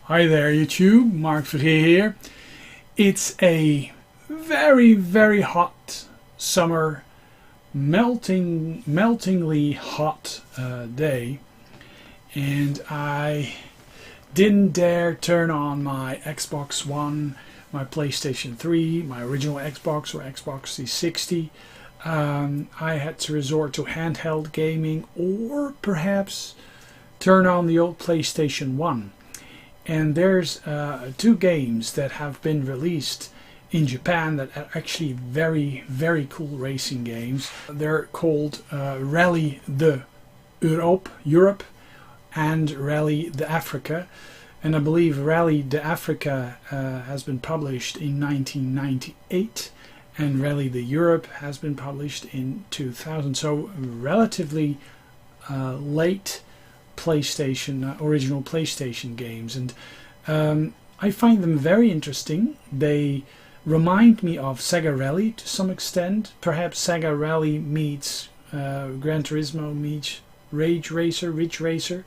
Hi there YouTube, Mark Vergeer here. It's a very hot summer, meltingly hot day, and I didn't dare turn on my Xbox One, my PlayStation 3, my original Xbox or Xbox 360. I had to resort to handheld gaming or perhaps turn on the old PlayStation 1. And there's two games that have been released in Japan that are actually very cool racing games. They're called Rally de Europe and Rally de Africa. And I believe Rally de Africa has been published in 1998 and Rally de Europe has been published in 2000. So relatively late original PlayStation games, and I find them very interesting. They remind me of Sega Rally to some extent. Perhaps Sega Rally meets Gran Turismo meets Ridge Racer.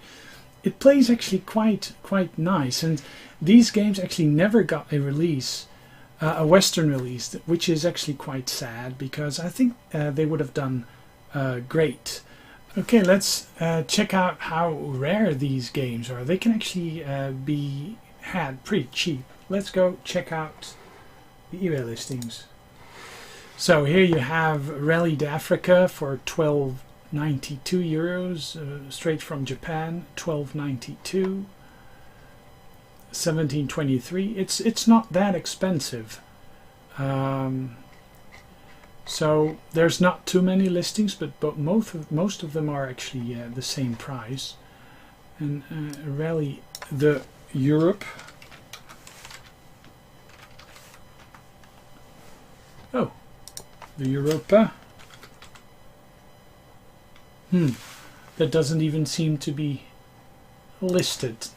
It plays actually quite nice, and these games actually never got a release, a Western release, which is actually quite sad because I think they would have done great. Okay, let's check out how rare these games are. They can actually be had pretty cheap. Let's go check out the eBay listings. So here you have Rally de Africa for €12.92, straight from Japan, $12.92, $17.23. It's not that expensive. So there's not too many listings, but most of them are actually the same price. And Rally de Europe. Oh, the Europa. That doesn't even seem to be listed.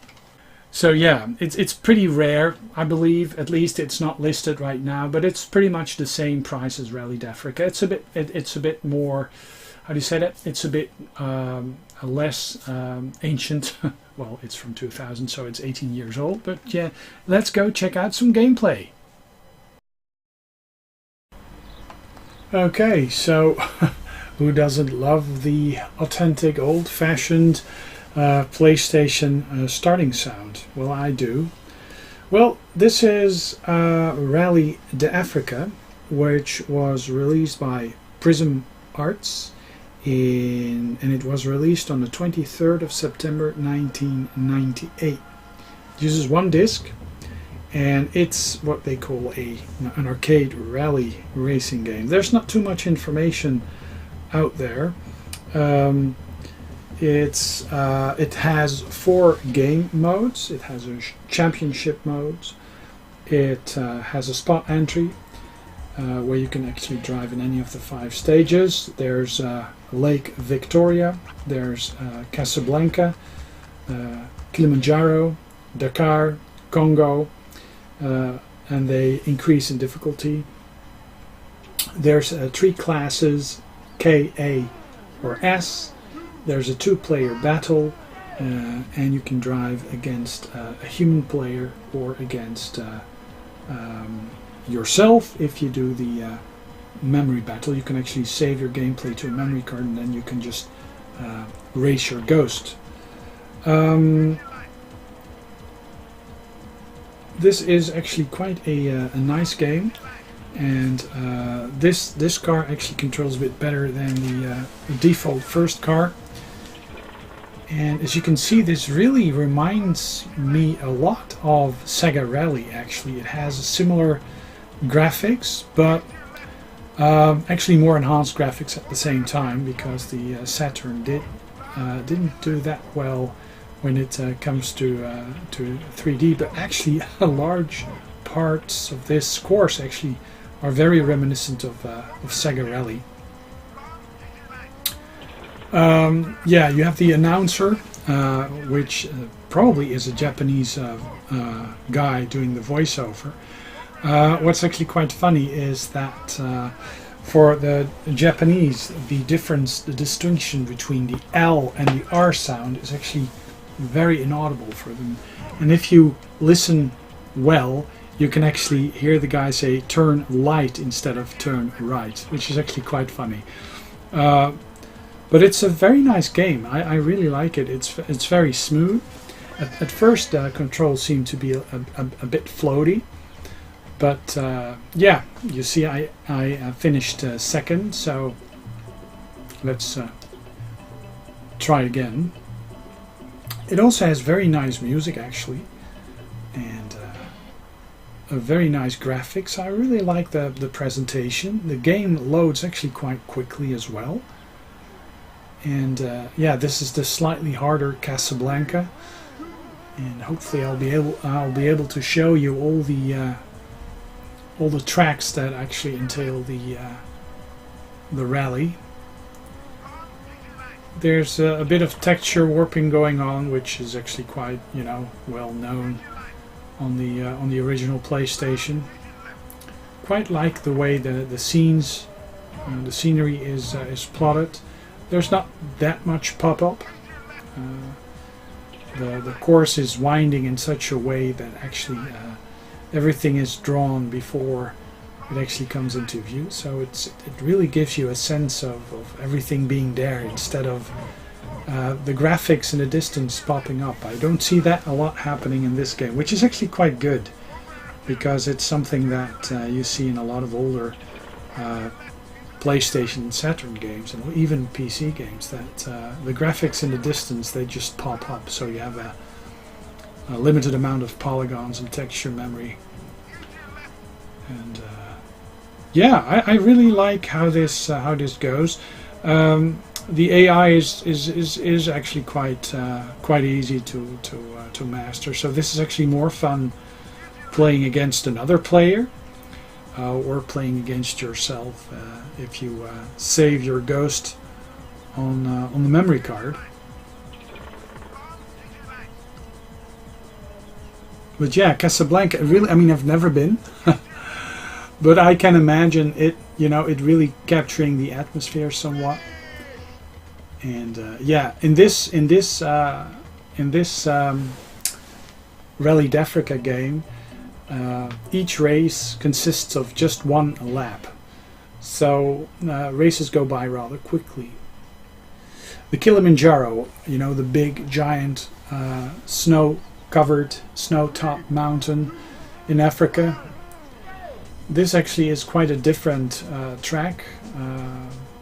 So yeah, it's pretty rare, I believe. At least it's not listed right now, but it's pretty much the same price as Rally de Africa. It's a bit more, how do you say that? It's a bit less ancient. Well, it's from 2000, so it's 18 years old. But yeah, let's go check out some gameplay. Okay, so who doesn't love the authentic, old-fashioned PlayStation starting sound? Well, I do. Well, this is Rally de Africa, which was released by Prism Arts and it was released on the 23rd of September 1998. It uses one disc, and it's what they call an arcade rally racing game. There's not too much information out there. It has 4 game modes. It has a championship mode. It has a spot entry where you can actually drive in any of the 5 stages. There's Lake Victoria, there's Casablanca, Kilimanjaro, Dakar, Congo, and they increase in difficulty. There's 3 classes, K, A, or S. There's a 2-player battle, and you can drive against a human player or against yourself. If you do the memory battle, you can actually save your gameplay to a memory card, and then you can just race your ghost. This is actually quite a nice game, and this car actually controls a bit better than the default first car. And as you can see, this really reminds me a lot of Sega Rally. Actually, it has similar graphics, but actually more enhanced graphics at the same time, because the Saturn didn't do that well when it comes to 3D. But actually, large parts of this course actually are very reminiscent of Sega Rally. Yeah, you have the announcer, which probably is a Japanese guy doing the voiceover. What's actually quite funny is that for the Japanese, the distinction between the L and the R sound is actually very inaudible for them. And if you listen well, you can actually hear the guy say turn light instead of turn right, which is actually quite funny. But it's a very nice game. I really like it. It's very smooth. At first, controls seem to be a bit floaty, but yeah, you see, I finished second. So let's try again. It also has very nice music, actually, and a very nice graphics. I really like the presentation. The game loads actually quite quickly as well. And yeah, this is the slightly harder Casablanca, and hopefully I'll be able to show you all the tracks that actually entail the rally. There's a bit of texture warping going on, which is actually quite, you know, well known on the original PlayStation. Quite like the way the scenes, the scenery is plotted. There's not that much pop-up. The course is winding in such a way that actually everything is drawn before it actually comes into view. So it really gives you a sense of everything being there instead of the graphics in the distance popping up. I don't see that a lot happening in this game, which is actually quite good, because it's something that you see in a lot of older PlayStation and Saturn games, and even PC games, that the graphics in the distance, they just pop up, so you have a limited amount of polygons and texture memory. And yeah, I really like how this goes. The AI is actually quite easy to master. So this is actually more fun playing against another player, or playing against yourself if you save your ghost on the memory card. But yeah, Casablanca, really, I mean, I've never been, but I can imagine it, you know, it really capturing the atmosphere somewhat. And yeah, in this Rally d'Africa game, each race consists of just one lap, so races go by rather quickly. The Kilimanjaro, you know, the big giant snow-covered, snow-topped mountain in Africa, this actually is quite a different track.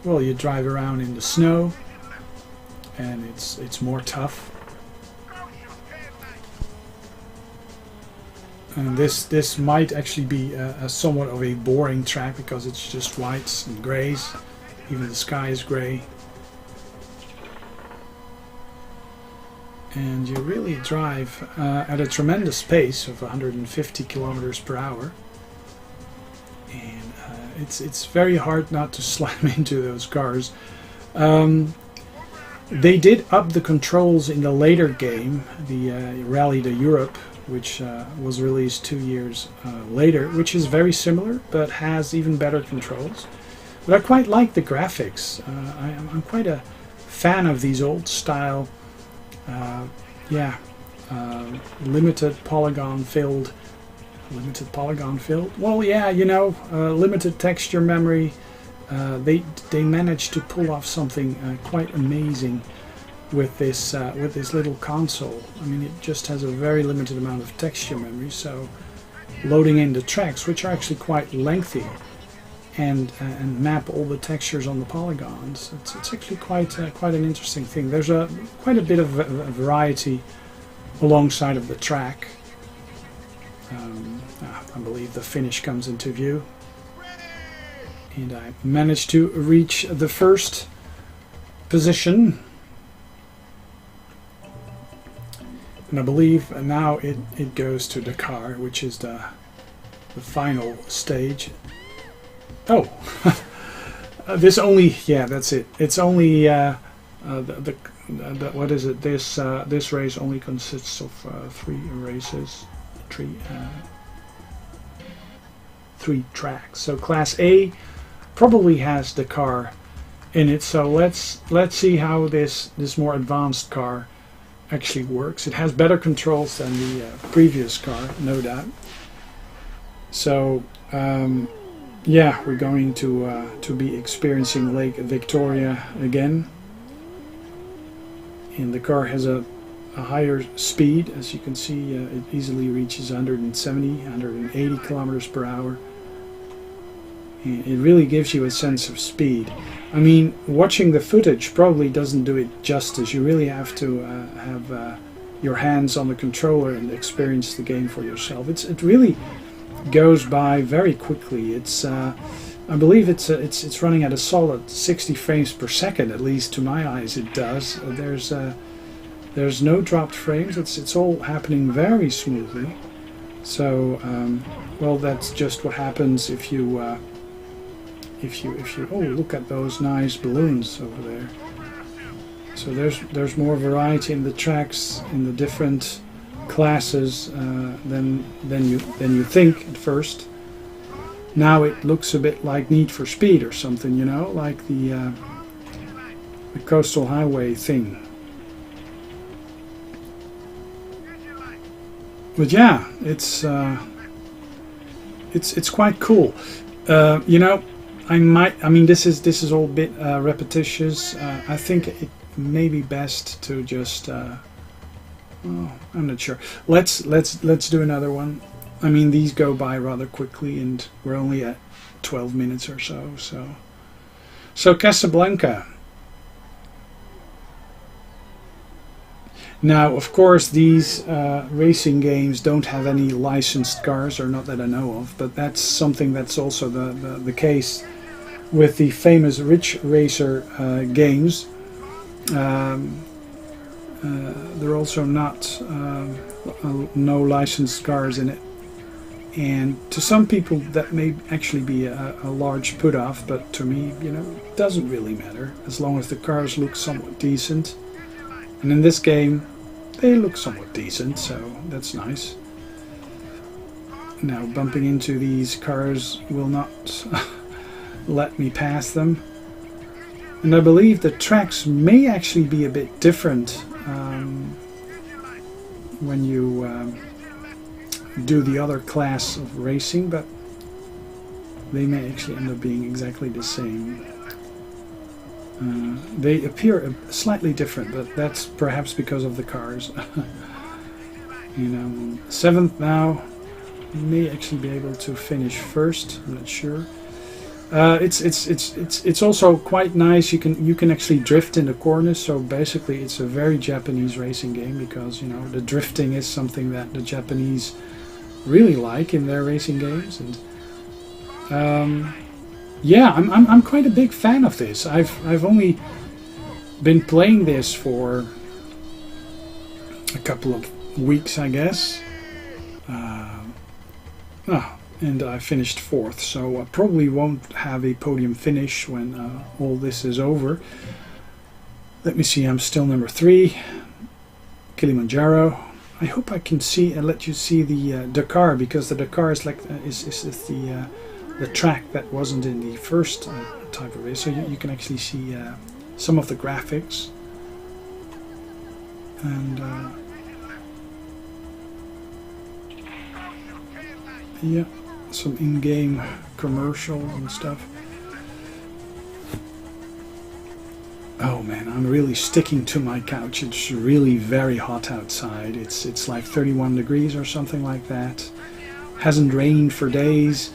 Well, you drive around in the snow, and it's more tough. And this might actually be a somewhat of a boring track, because it's just whites and grays. Even the sky is gray. And you really drive at a tremendous pace of 150 kilometers per hour. And it's very hard not to slam into those cars. They did up the controls in the later game, the Rally de Europe, which was released 2 years later, which is very similar but has even better controls. But I quite like the graphics. I'm quite a fan of these old style, limited polygon filled. Well, yeah, you know, limited texture memory. They managed to pull off something quite amazing with this little console. I mean, it just has a very limited amount of texture memory, so loading in the tracks, which are actually quite lengthy, and map all the textures on the polygons. It's actually quite an interesting thing. There's quite a bit of a variety alongside of the track. I believe the finish comes into view, and I managed to reach the first position. And I believe now it goes to Dakar, which is the final stage. Oh, this only, yeah, that's it. It's only what is it? This race only consists of three tracks. So Class A probably has Dakar in it. So let's see how this more advanced car actually works. It has better controls than the previous car, no doubt. So yeah, we're going to be experiencing Lake Victoria again, and the car has a higher speed. As you can see, it easily reaches 170, 180 kilometers per hour. And it really gives you a sense of speed. I mean, watching the footage probably doesn't do it justice. You really have to have your hands on the controller and experience the game for yourself. It really goes by very quickly. It's I believe it's running at a solid 60 frames per second, at least to my eyes it does. There's no dropped frames. It's all happening very smoothly. So well, that's just what happens if you oh, look at those nice balloons over there. So there's more variety in the tracks, in the different classes than you think at first. Now it looks a bit like Need for Speed or something, you know, like the coastal highway thing. But yeah, it's quite cool. You know, I mean, this is all a bit repetitious. I think it may be best to just. Oh, I'm not sure. Let's do another one. I mean, these go by rather quickly, and we're only at 12 minutes or so. So Casablanca. Now, of course, these racing games don't have any licensed cars, or not that I know of. But that's something that's also the case with the famous Ridge Racer games. There are also not no licensed cars in it, and to some people that may actually be a large put-off, but to me, you know, it doesn't really matter as long as the cars look somewhat decent. And in this game, they look somewhat decent, so that's nice. Now, bumping into these cars will not let me pass them. And I believe the tracks may actually be a bit different when you do the other class of racing, but they may actually end up being exactly the same. They appear slightly different, but that's perhaps because of the cars. You know, 7th now. May actually be able to finish first. I'm not sure. It's also quite nice. You can actually drift in the corners. So basically, it's a very Japanese racing game, because you know the drifting is something that the Japanese really like in their racing games. And yeah, I'm quite a big fan of this. I've only been playing this for a couple of weeks, I guess. And I finished 4th, so I probably won't have a podium finish when all this is over. Let me see, I'm still number 3, Kilimanjaro. I hope I can see and let you see the Dakar, because the Dakar is like is the track that wasn't in the first type of race, so you can actually see some of the graphics. And yeah, some in-game commercials and stuff. Oh man, I'm really sticking to my couch. It's really very hot outside. It's like 31 degrees or something like that. Hasn't rained for days.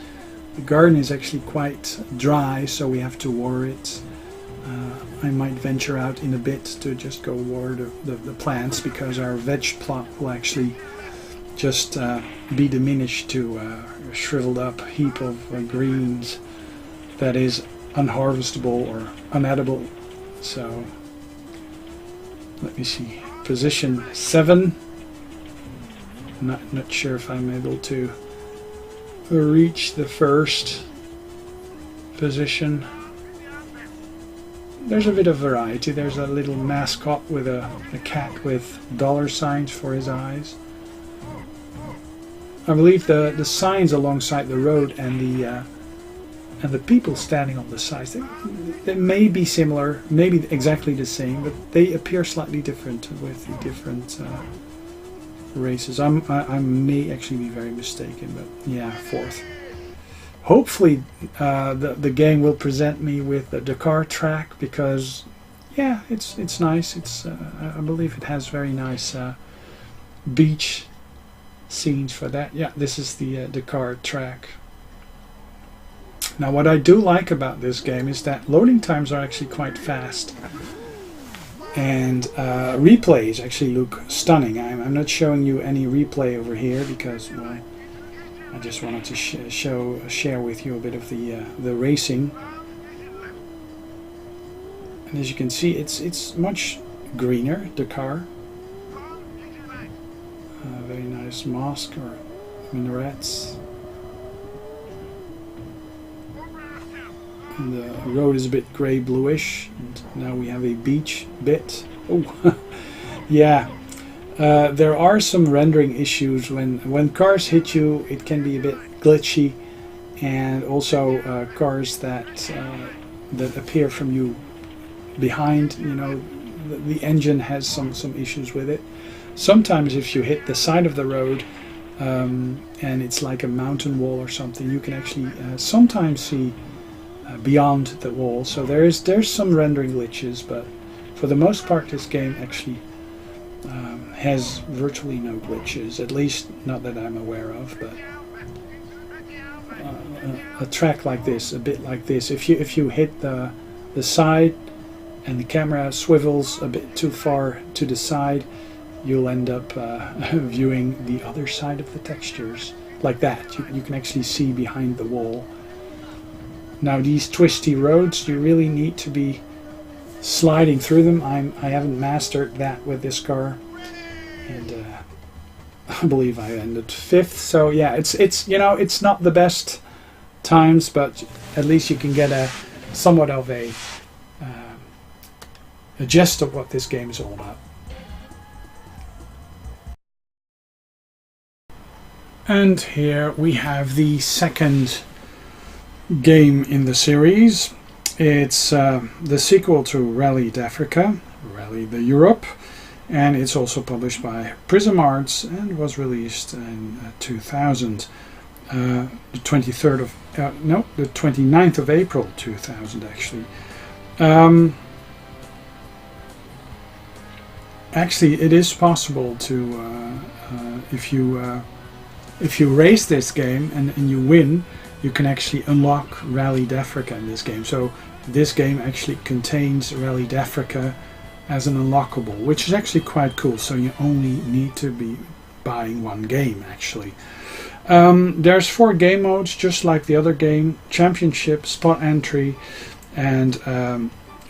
The garden is actually quite dry, so we have to water it. I might venture out in a bit to just go water the plants, because our veg plot will actually just be diminished to a shriveled up heap of greens that is unharvestable or unedible. So let me see, position 7. Not sure if I'm able to reach the first position. There's a bit of variety. There's a little mascot with a cat with $signs for his eyes. I believe the signs alongside the road and and the people standing on the sides, they may be similar, maybe exactly the same, but they appear slightly different with the different races. I may actually be very mistaken, but yeah, fourth. Hopefully the game will present me with the Dakar track, because yeah, it's nice. It's I believe it has very nice beach scenes for that. Yeah, this is the Dakar track. Now what I do like about this game is that loading times are actually quite fast, and replays actually look stunning. I'm not showing you any replay over here because, well, I just wanted to share with you a bit of the racing. And as you can see, it's much greener, the car. Very nice mosque or minarets. And the road is a bit grey bluish, and now we have a beach bit. Oh, yeah. There are some rendering issues when cars hit you. It can be a bit glitchy, and also cars that appear from you behind. You know, the engine has some issues with it. Sometimes if you hit the side of the road and it's like a mountain wall or something, you can actually sometimes see beyond the wall. So there's some rendering glitches, but for the most part this game actually has virtually no glitches, at least not that I'm aware of. But a track like this, a bit like this, if you hit the side and the camera swivels a bit too far to the side, you'll end up viewing the other side of the textures like that. You can actually see behind the wall. Now these twisty roads, you really need to be sliding through them. I haven't mastered that with this car, and I believe I ended 5th. So yeah, it's you know, it's not the best times, but at least you can get a somewhat of a gist of what this game is all about. And here we have the second game in the series. It's the sequel to Rally Africa, Rally the Europe, and it's also published by Prism Arts and was released in 2000, the 29th of April 2000 actually. Actually, it is possible to if you race this game and you win, you can actually unlock Rally Africa in this game. So this game actually contains Rally Africa as an unlockable, which is actually quite cool. So you only need to be buying one game actually. There's 4 game modes, just like the other game: Championship, Spot Entry, and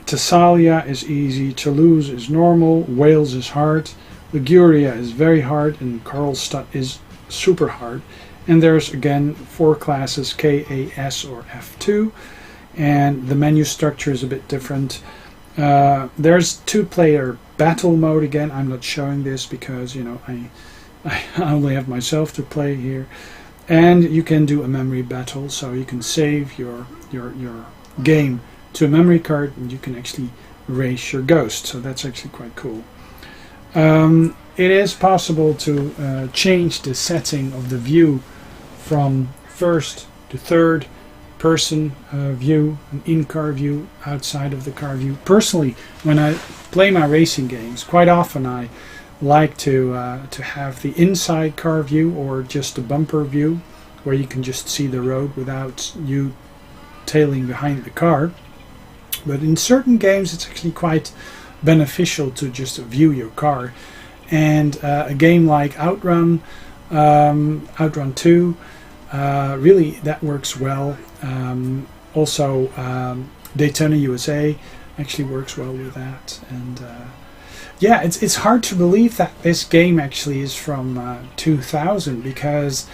Thessalia is easy, Toulouse is normal, Wales is hard, Liguria is very hard, and Karlstad is super hard. And there's again 4 classes: K, A, S, or F2, and the menu structure is a bit different. There's 2-player battle mode again. I'm not showing this because, you know, I only have myself to play here. And you can do a memory battle, so you can save your game to a memory card, and you can actually race your ghost. So that's actually quite cool. It is possible to change the setting of the view from first to third person view, an in-car view, outside of the car view. Personally, when I play my racing games, quite often I like to have the inside car view, or just a bumper view where you can just see the road without you tailing behind the car. But in certain games it's actually quite beneficial to just view your car. And a game like Outrun 2, really that works well. Also Daytona USA actually works well with that. And yeah, it's hard to believe that this game actually is from 2000, because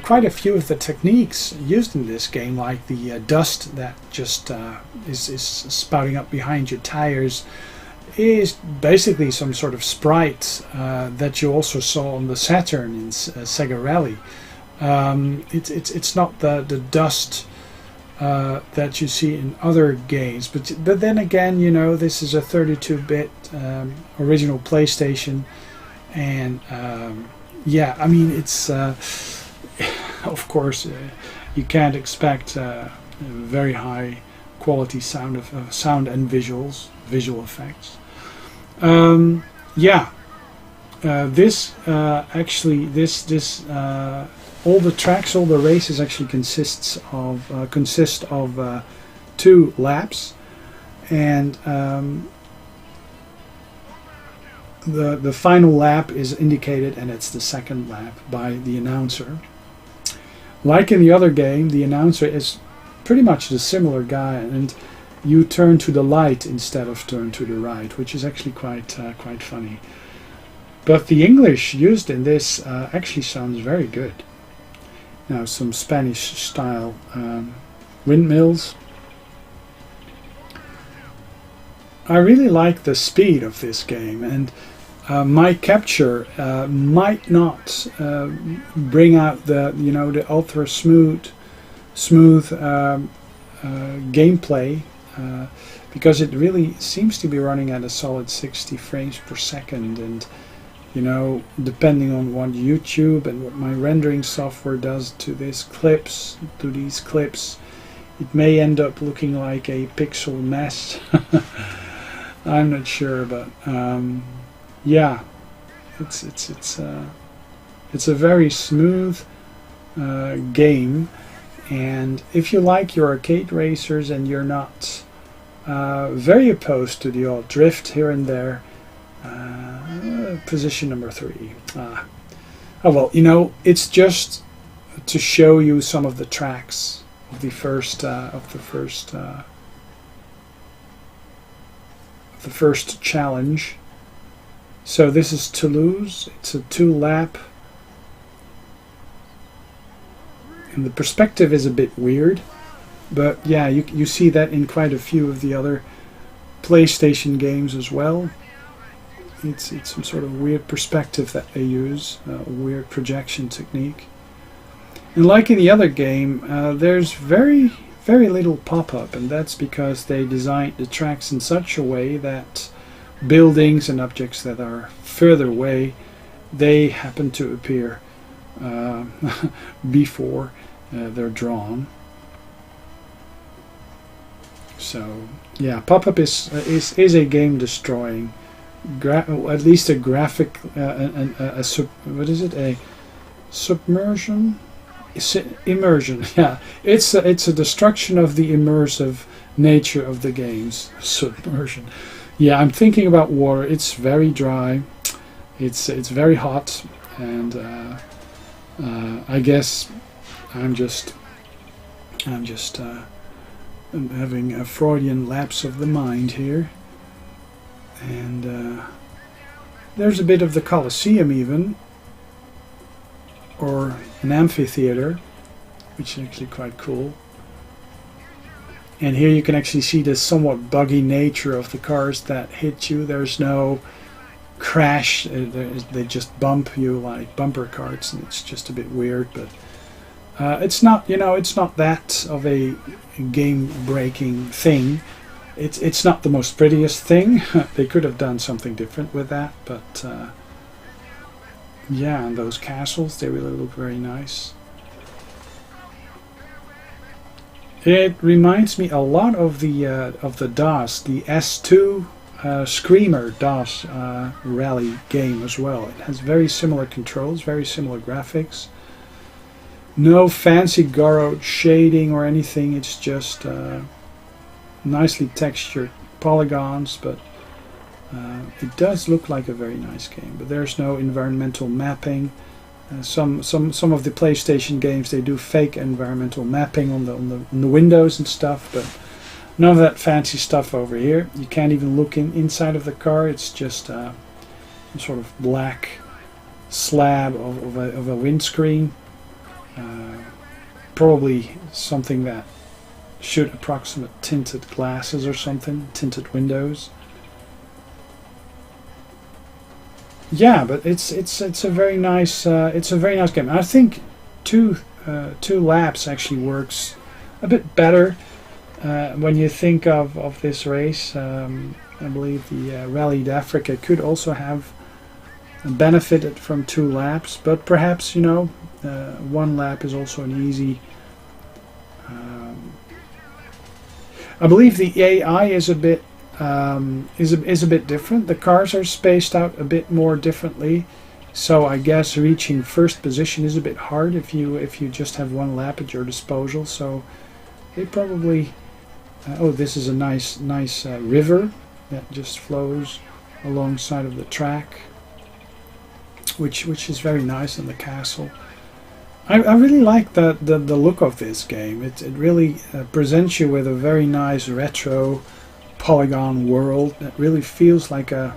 quite a few of the techniques used in this game, like the dust that just is spouting up behind your tires, is basically some sort of sprite that you also saw on the Saturn in Sega Rally. It's not the dust that you see in other games. But then again, you know, this is a 32-bit original PlayStation, and yeah, I mean, it's of course you can't expect very high quality sound and visual effects. Yeah, this actually this all the tracks, all the races actually consist of 2 laps, and the final lap is indicated, and it's the second lap by the announcer. Like in the other game, the announcer is pretty much the similar guy, and you turn to the light instead of turn to the right, which is actually quite funny. But the English used in this actually sounds very good. Now, some Spanish style windmills. I really like the speed of this game, and my capture might not bring out the ultra smooth gameplay, because it really seems to be running at a solid 60 frames per second, and you know, depending on what YouTube and what my rendering software does to these clips, it may end up looking like a pixel mess. I'm not sure, but yeah, it's a very smooth game, and if you like your arcade racers and you're not very opposed to the odd drift here and there, position number 3. Oh well, you know, it's just to show you some of the tracks of the first challenge. So this is Toulouse. It's a 2-lap, and the perspective is a bit weird, but yeah, you see that in quite a few of the other PlayStation games as well. It's some sort of weird perspective that they use, a weird projection technique. And like in the other game, there's very little pop-up, and that's because they designed the tracks in such a way that buildings and objects that are further away, they happen to appear before they're drawn. So yeah, pop-up is a game destroying. At least a graphic, what is it? A submersion, immersion. Yeah, it's a destruction of the immersive nature of the games. Submersion. Yeah, I'm thinking about water. It's very dry. It's very hot, and I guess I'm just having a Freudian lapse of the mind here. And there's a bit of the Colosseum even, or an amphitheater, which is actually quite cool. And here you can actually see the somewhat buggy nature of the cars that hit you. There's no crash, they just bump you like bumper carts, and it's just a bit weird, but it's not, you know, it's not that of a game-breaking thing. It's not the most prettiest thing. They could have done something different with that, but yeah, and those castles, they really look very nice. It reminds me a lot of the DOS, the S2 Screamer DOS rally game as well. It has very similar controls, very similar graphics. No fancy borrowed shading or anything. It's just nicely textured polygons, but it does look like a very nice game. But there's no environmental mapping. Some of the PlayStation games, they do fake environmental mapping on the windows and stuff, but none of that fancy stuff over here. You can't even look inside of the car. It's just a sort of black slab of a windscreen. Probably something that should approximate tinted glasses or something, tinted windows. Yeah, but it's a very nice game. I think two laps actually works a bit better when you think of this race. I believe the Rally d'Africa could also have benefited from 2 laps, but perhaps, you know, 1 lap is also an easy. I believe the AI is a bit is a bit different. The cars are spaced out a bit more differently, so I guess reaching first position is a bit hard if you just have 1 lap at your disposal. So they probably oh, this is a nice river that just flows alongside of the track, which is very nice in the castle. I really like the look of this game. It really presents you with a very nice retro polygon world that really feels like a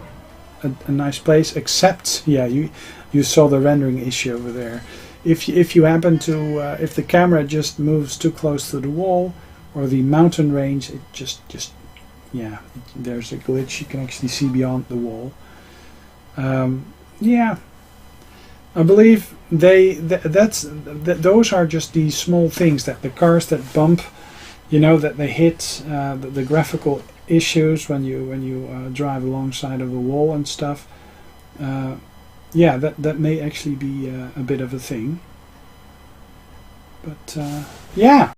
nice place. Except, yeah, you saw the rendering issue over there. If you happen to if the camera just moves too close to the wall or the mountain range, it just yeah, there's a glitch. You can actually see beyond the wall. Yeah, I believe those are just these small things, that the cars that bump, you know, that they hit the graphical issues when you drive alongside of the wall and stuff. Yeah, that may actually be a bit of a thing. But yeah,